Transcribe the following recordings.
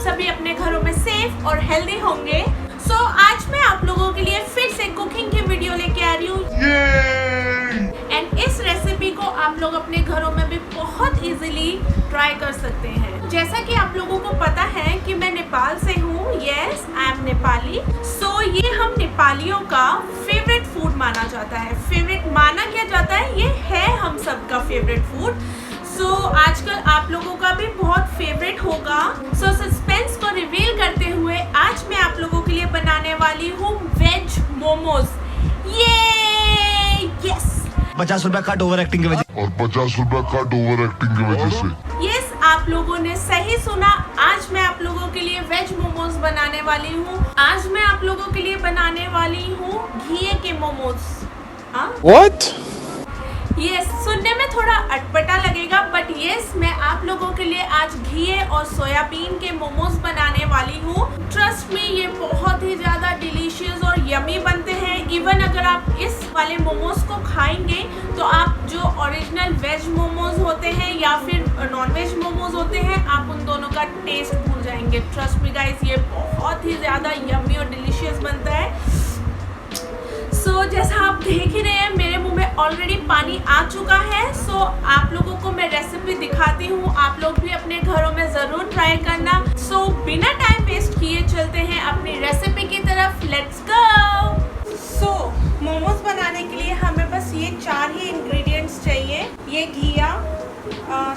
सभी अपने घरों में सेफ और हेल्दी होंगे। आज मैं आप लोगों के लिए फिर से कुकिंग की वीडियो लेके आ रही हूँ एंड इस रेसिपी को आप लोग अपने घरों में भी बहुत इजीली ट्राई कर सकते हैं। जैसा कि आप लोगों को पता है कि मैं नेपाल से हूँ, यस आई एम नेपाली। ये हम नेपालियों का फेवरेट फूड माना जाता है। फेवरेट माना क्या जाता है, ये है हम सबका फेवरेट फूड। आजकल आप लोगों का भी बहुत फेवरेट होगा। सस्पेंस को रिवील करते हुए आज मैं आप लोगों के लिए बनाने वाली हूँ वेज मोमोज। ये यस 50 रुपया कट ओवर एक्टिंग की वजह और 50 रुपया कट ओवर एक्टिंग की वजह से। यस आप लोगों ने सही सुना। आज मैं आप लोगों के लिए वेज मोमोज बनाने वाली हूँ। आज मैं आप लोगों के लिए बनाने वाली हूँ घी के मोमोज। व्हाट? यस सुनने में थोड़ा अटपटा लगेगा बट यस मैं आप लोगों के लिए आज घी और सोयाबीन के मोमोज बनाने वाली हूँ। ट्रस्ट मी ये बहुत ही ज़्यादा डिलीशियस और यमी बनते हैं। इवन अगर आप इस वाले मोमोज को खाएंगे तो आप जो ओरिजिनल वेज मोमोज होते हैं या फिर नॉन वेज मोमोज होते हैं आप उन दोनों का टेस्ट भूल जाएंगे। ट्रस्ट मी गाइस ये बहुत ही ज़्यादा यमी और डिलीशियस बनता है। जैसा आप देख ही रहे हैं मेरे मुंह में ऑलरेडी पानी आ चुका है। आप लोगों को मैं रेसिपी दिखाती हूँ, आप लोग भी अपने घरों में ज़रूर ट्राई करना। बिना टाइम वेस्ट किए चलते हैं अपनी रेसिपी की तरफ। Let's go. मोमोज बनाने के लिए हमें बस ये 4 ही इंग्रेडिएंट्स चाहिए। ये घिया,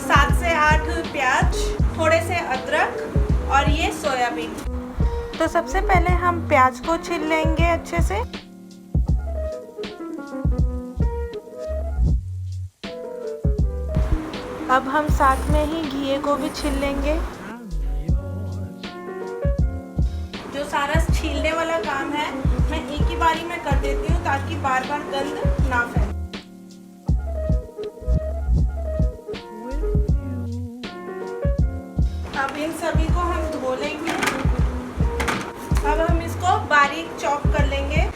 7 से 8 प्याज, थोड़े से अदरक और ये सोयाबीन। तो सबसे पहले हम प्याज को छील लेंगे अच्छे से। अब हम साथ में ही घी को भी छील लेंगे। जो सारा छीलने वाला काम है मैं एक ही बारी में कर देती हूँ ताकि बार बार गंद ना फैले। अब इन सभी को हम धो लेंगे। अब हम इसको बारीक चॉप कर लेंगे।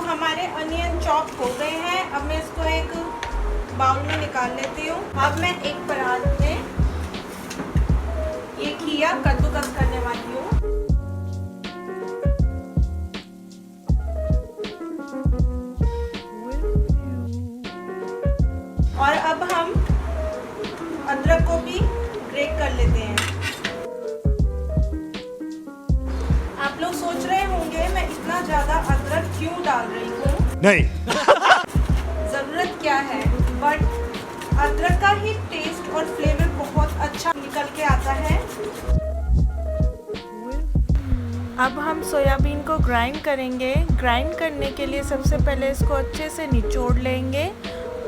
हमारे अनियन चॉप हो गए हैं। अब मैं इसको एक बाउल में निकाल लेती हूँ। अब मैं एक परात में ये घिया कद्दूकस करने वाली हूँ। और अब हम अदरक को भी ग्रेट कर लेते हैं। आप लोग सोच रहे होंगे मैं इतना ज़्यादा अदरक क्यों डाल रही हूँ? नहीं ज़रूरत क्या है, बट अदरक का ही टेस्ट और फ्लेवर बहुत अच्छा निकल के आता है। अब हम सोयाबीन को ग्राइंड करेंगे। ग्राइंड करने के लिए सबसे पहले इसको अच्छे से निचोड़ लेंगे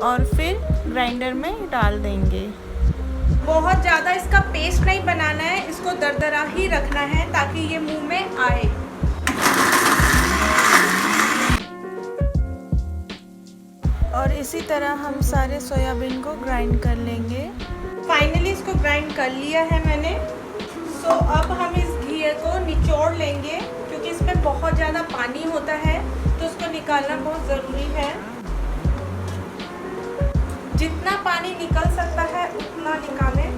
और फिर ग्राइंडर में डाल देंगे। बहुत ज़्यादा इसका पेस्ट नहीं बनाना है, इसको दरदरा ही रखना है ताकि ये मुंह में आए। और इसी तरह हम सारे सोयाबीन को ग्राइंड कर लेंगे। फाइनली इसको ग्राइंड कर लिया है मैंने। अब हम इस घी को निचोड़ लेंगे क्योंकि इसमें बहुत ज़्यादा पानी होता है तो इसको निकालना बहुत ज़रूरी है। जितना पानी निकल सकता है उतना निकालें।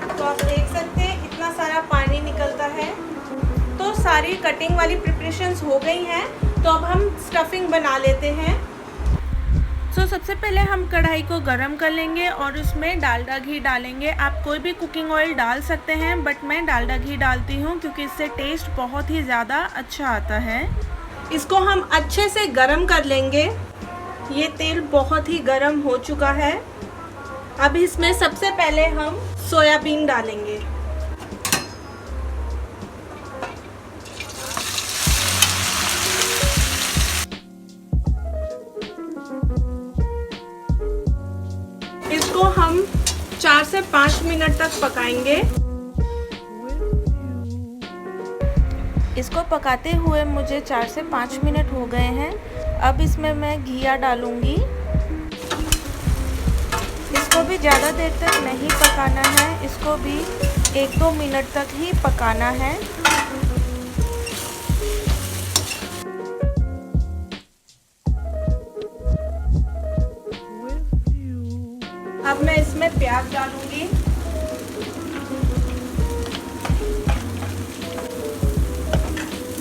तो आप देख सकते हैं इतना सारा पानी निकलता है। तो सारी कटिंग वाली प्रिपरेशंस हो गई हैं। तो अब हम स्टफिंग बना लेते हैं। सबसे पहले हम कढ़ाई को गरम कर लेंगे और उसमें डालडा घी डालेंगे। आप कोई भी कुकिंग ऑयल डाल सकते हैं बट मैं डालडा घी डालती हूँ क्योंकि इससे टेस्ट बहुत ही ज़्यादा अच्छा आता है। इसको हम अच्छे से गरम कर लेंगे। ये तेल बहुत ही गरम हो चुका है। अब इसमें सबसे पहले हम सोयाबीन डालेंगे। इसको हम 4 से 5 मिनट तक पकाएंगे। इसको पकाते हुए मुझे 4 से 5 मिनट हो गए हैं। अब इसमें मैं घिया डालूँगी। इसको भी ज़्यादा देर तक नहीं पकाना है, इसको भी 1-2 मिनट तक ही पकाना है। अब मैं इसमें प्याज डालूंगी।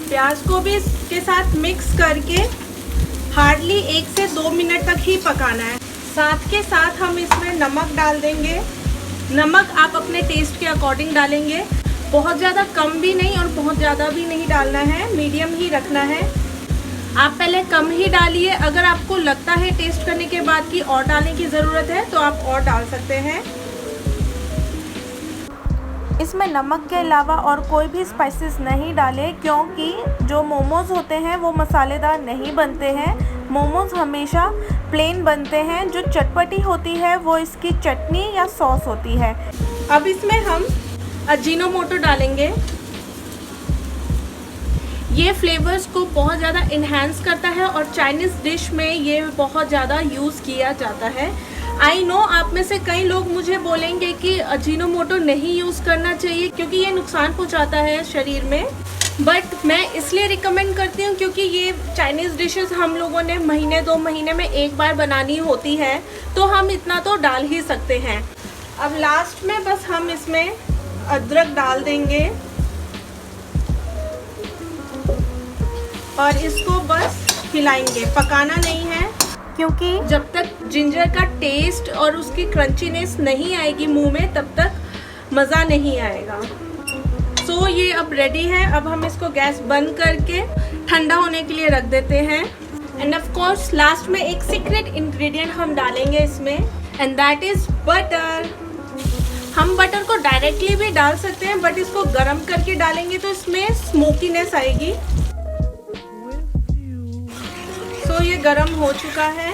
प्याज को भी इसके साथ मिक्स करके हार्डली 1 से 2 मिनट तक ही पकाना है। साथ के साथ हम इसमें नमक डाल देंगे। नमक आप अपने टेस्ट के अकॉर्डिंग डालेंगे, बहुत ज़्यादा कम भी नहीं और बहुत ज़्यादा भी नहीं डालना है, मीडियम ही रखना है। आप पहले कम ही डालिए, अगर आपको लगता है टेस्ट करने के बाद कि और डालने की ज़रूरत है तो आप और डाल सकते हैं। इसमें नमक के अलावा और कोई भी स्पाइसेस नहीं डालें, क्योंकि जो मोमोज़ होते हैं वो मसालेदार नहीं बनते हैं। मोमोज़ हमेशा प्लेन बनते हैं। जो चटपटी होती है वो इसकी चटनी या सॉस होती है। अब इसमें हम अजीनोमोटो डालेंगे। ये फ्लेवर्स को बहुत ज़्यादा इन्हांस करता है और चाइनीज़ डिश में ये बहुत ज़्यादा यूज़ किया जाता है। आई नो आप में से कई लोग मुझे बोलेंगे कि अजीनोमोटो नहीं यूज़ करना चाहिए क्योंकि ये नुकसान पहुंचाता है शरीर में, बट मैं इसलिए रिकमेंड करती हूँ क्योंकि ये चाइनीज़ डिशेस हम लोगों ने महीने 2 महीने में एक बार बनानी होती है, तो हम इतना तो डाल ही सकते हैं। अब लास्ट में बस हम इसमें अदरक डाल देंगे और इसको बस हिलाएंगे, पकाना नहीं है, क्योंकि जब तक जिंजर का टेस्ट और उसकी क्रंचीनेस नहीं आएगी मुंह में तब तक मज़ा नहीं आएगा। सो ये अब रेडी है। अब हम इसको गैस बंद करके ठंडा होने के लिए रख देते हैं। एंड ऑफ कोर्स लास्ट में एक सीक्रेट इंग्रेडिएंट हम डालेंगे इसमें, एंड दैट इज़ बटर। हम बटर को डायरेक्टली भी डाल सकते हैं, बट इसको गरम करके डालेंगे तो इसमें स्मोकीनेस आएगी। तो ये गरम हो चुका है।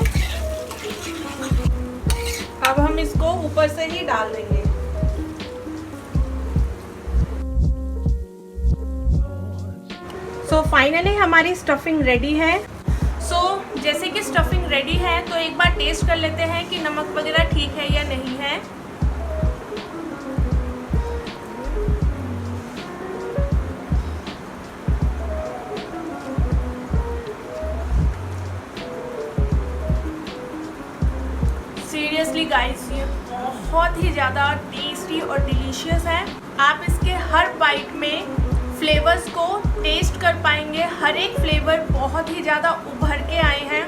अब हम इसको ऊपर से ही डाल देंगे। सो फाइनली हमारी स्टफिंग रेडी है। सो जैसे कि स्टफिंग रेडी है तो एक बार टेस्ट कर लेते हैं कि नमक वगैरह ठीक है या नहीं है। सीरियसली गाइस, ये बहुत ही ज़्यादा टेस्टी और डिलीशियस है। आप इसके हर बाइट में फ्लेवर्स को टेस्ट कर पाएंगे। हर एक फ्लेवर बहुत ही ज़्यादा उभर के आए हैं।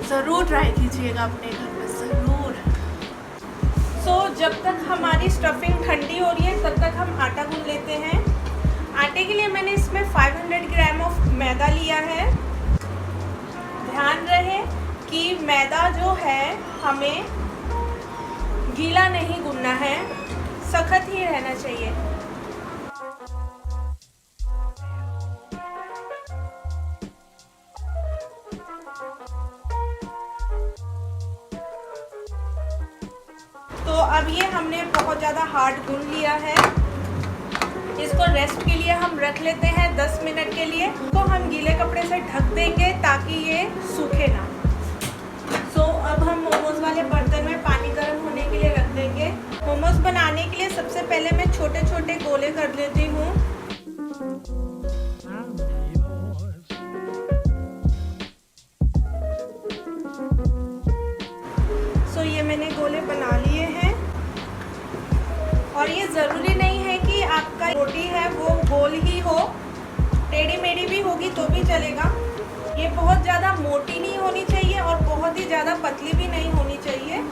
ज़रूर ट्राई कीजिएगा अपने घर में, ज़रूर। सो जब तक हमारी स्टफिंग ठंडी हो रही है तब तक हम आटा गूंथ लेते हैं। आटे के लिए मैंने इसमें 500 ग्राम ऑफ मैदा लिया है। ध्यान रहे कि मैदा जो है हमें गीला नहीं गूंथना है, सख्त ही रहना चाहिए। तो अब ये हमने बहुत ज़्यादा हार्ड गूंथ लिया है। इसको रेस्ट के लिए हम रख लेते हैं 10 मिनट के लिए। तो हम गीले कपड़े से ढक देंगे ताकि ये सूखे ना। सो अब हम मोमोज वाले बर्तन में पानी गर्म होने के लिए रख देंगे। मोमोज बनाने के लिए सबसे पहले मैं छोटे छोटे गोले कर लेती हूँ। सो ये मैंने गोले बना लिए हैं और ये ज़रूरी नहीं है कि आपका रोटी है वो गोल ही हो, टेढ़ी मेढ़ी भी होगी तो भी चलेगा। ये बहुत ज़्यादा मोटी नहीं होनी चाहिए और बहुत ही ज़्यादा पतली भी नहीं होनी चाहिए।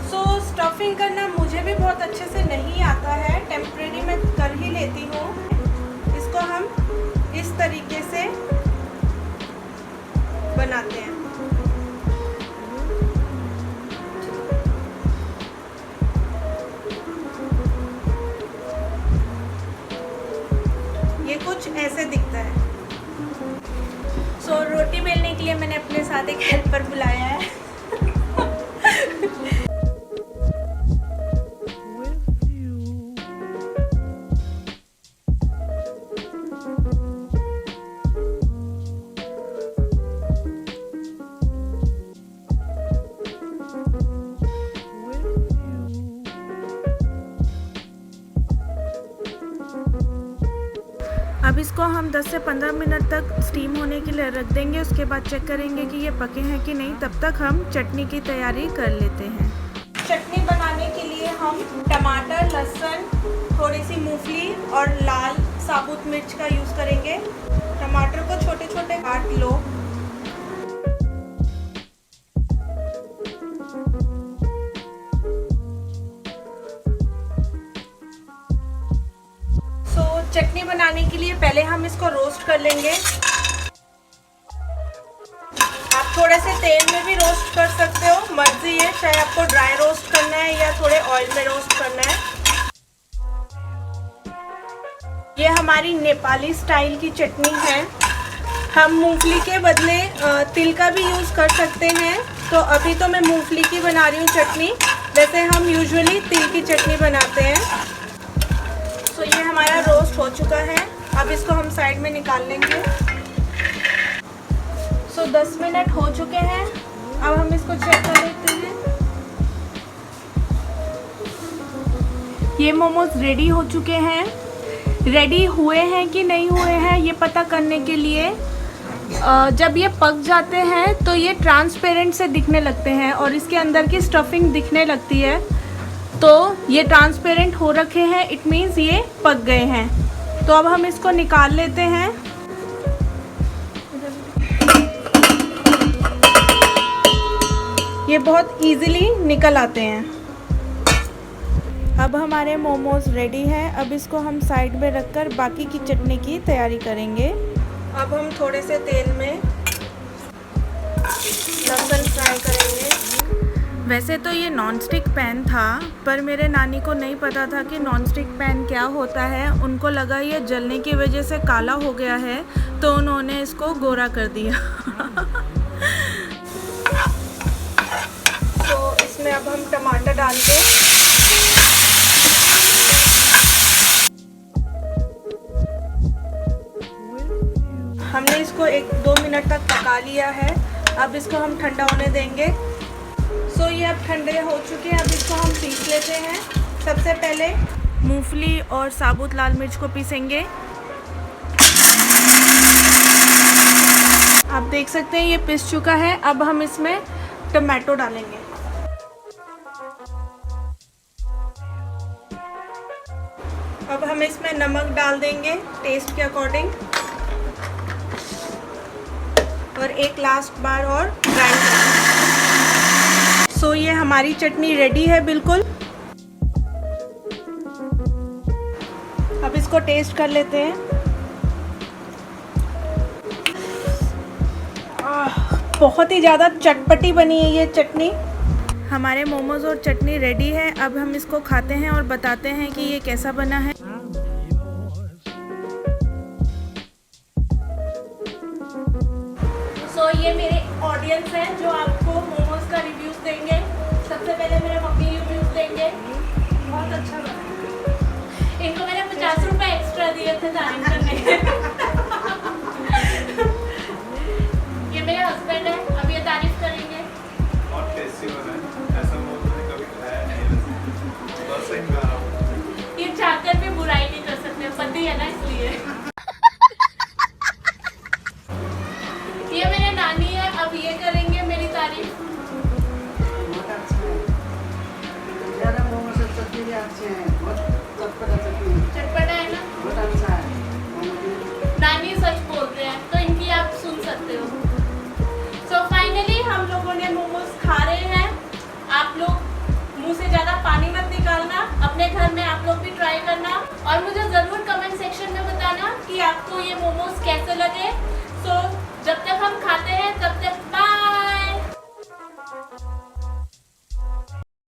सो स्टफिंग करना मुझे भी बहुत अच्छे से नहीं आता है, टेम्परेरी मैं कर ही लेती हूँ। इसको हम इस तरीके से बनाते हैं। ये कुछ ऐसे दिखता है। सो रोटी बेलने के लिए मैंने अपने साथ एक हेल्पर बुलाया है। अब इसको हम 10 से 15 मिनट तक स्टीम होने के लिए रख देंगे। उसके बाद चेक करेंगे कि ये पके हैं कि नहीं। तब तक हम चटनी की तैयारी कर लेते हैं। चटनी बनाने के लिए हम टमाटर, लहसुन, थोड़ी सी मूंगफली और लाल साबुत मिर्च का यूज़ करेंगे। टमाटर को छोटे छोटे काट लो। चटनी बनाने के लिए पहले हम इसको रोस्ट कर लेंगे। आप थोड़े से तेल में भी रोस्ट कर सकते हो, मर्जी है, चाहे आपको ड्राई रोस्ट करना है या थोड़े ऑयल में रोस्ट करना है। ये हमारी नेपाली स्टाइल की चटनी है। हम मूंगफली के बदले तिल का भी यूज़ कर सकते हैं। तो अभी तो मैं मूंगफली की बना रही हूँ चटनी, वैसे हम यूजुअली तिल की चटनी बनाते हैं। तो ये हमारा रोस्ट हो चुका है। अब इसको हम साइड में निकाल लेंगे। 10 मिनट हो चुके हैं। अब हम इसको चेक कर लेते हैं। ये मोमोज रेडी हो चुके हैं। रेडी हुए हैं कि नहीं हुए हैं ये पता करने के लिए जब ये पक जाते हैं तो ये ट्रांसपेरेंट से दिखने लगते हैं और इसके अंदर की स्टफिंग दिखने लगती है। तो ये ट्रांसपेरेंट हो रखे हैं, इट मीन्स ये पक गए हैं। तो अब हम इसको निकाल लेते हैं। ये बहुत इजीली निकल आते हैं। अब हमारे मोमोज रेडी हैं। अब इसको हम साइड में रखकर बाकी की चटनी की तैयारी करेंगे। अब हम थोड़े से तेल में लहसुन फ्राई करेंगे। वैसे तो ये नॉनस्टिक पैन था, पर मेरे नानी को नहीं पता था कि नॉनस्टिक पैन क्या होता है। उनको लगा ये जलने की वजह से काला हो गया है, तो उन्होंने इसको गोरा कर दिया। तो इसमें अब हम टमाटर डाल के हमने इसको 1-2 मिनट तक पका लिया है। अब इसको हम ठंडा होने देंगे। ये अब ठंडे हो चुके हैं। अब इसको हम पीस लेते हैं। सबसे पहले मूंगफली और साबुत लाल मिर्च को पीसेंगे। आप देख सकते हैं ये पिस चुका है। अब हम इसमें टमाटो डालेंगे। अब हम इसमें नमक डाल देंगे टेस्ट के अकॉर्डिंग और एक लास्ट बार और ग्राइंड करेंगे। ये हमारी चटनी रेडी है बिल्कुल। अब इसको टेस्ट कर लेते हैं। बहुत ही ज़्यादा चटपटी बनी है ये चटनी। हमारे मोमोज और चटनी रेडी है। अब हम इसको खाते हैं और बताते हैं कि ये कैसा बना है। ये मेरे ऑडियंस हैं जो आपको मोमोज का रिव्यूज देंगे। सबसे पहले मेरे मम्मी रिव्यूज देंगे। बहुत अच्छा बना। इनको मैंने 50 रुपए एक्स्ट्रा दिए थे तारीफ करने के। ये मेरे हस्बैंड है, अब ये तारीफ करेंगे। बहुत टेस्टी बना है, ऐसा मोमोज मैंने कभी खाया नहीं। बस सही खा रहा हूं। ये चाहकर भी बुराई नहीं कर सकते, पति है ना, इसलिए। ये मेरे नानी है, अब ये करेंगे मेरी तारीफ। चटपटा है ना? नानी सच बोल रहे हैं, तो इनकी आप सुन सकते हो। सो फाइनली हम लोगों ने मोमोज खा रहे हैं। आप लोग मुंह से ज़्यादा पानी मत निकालना, अपने घर में आप लोग भी ट्राई करना और मुझे ज़रूर कमेंट सेक्शन में बताना कि आपको ये मोमोज कैसे लगे। सो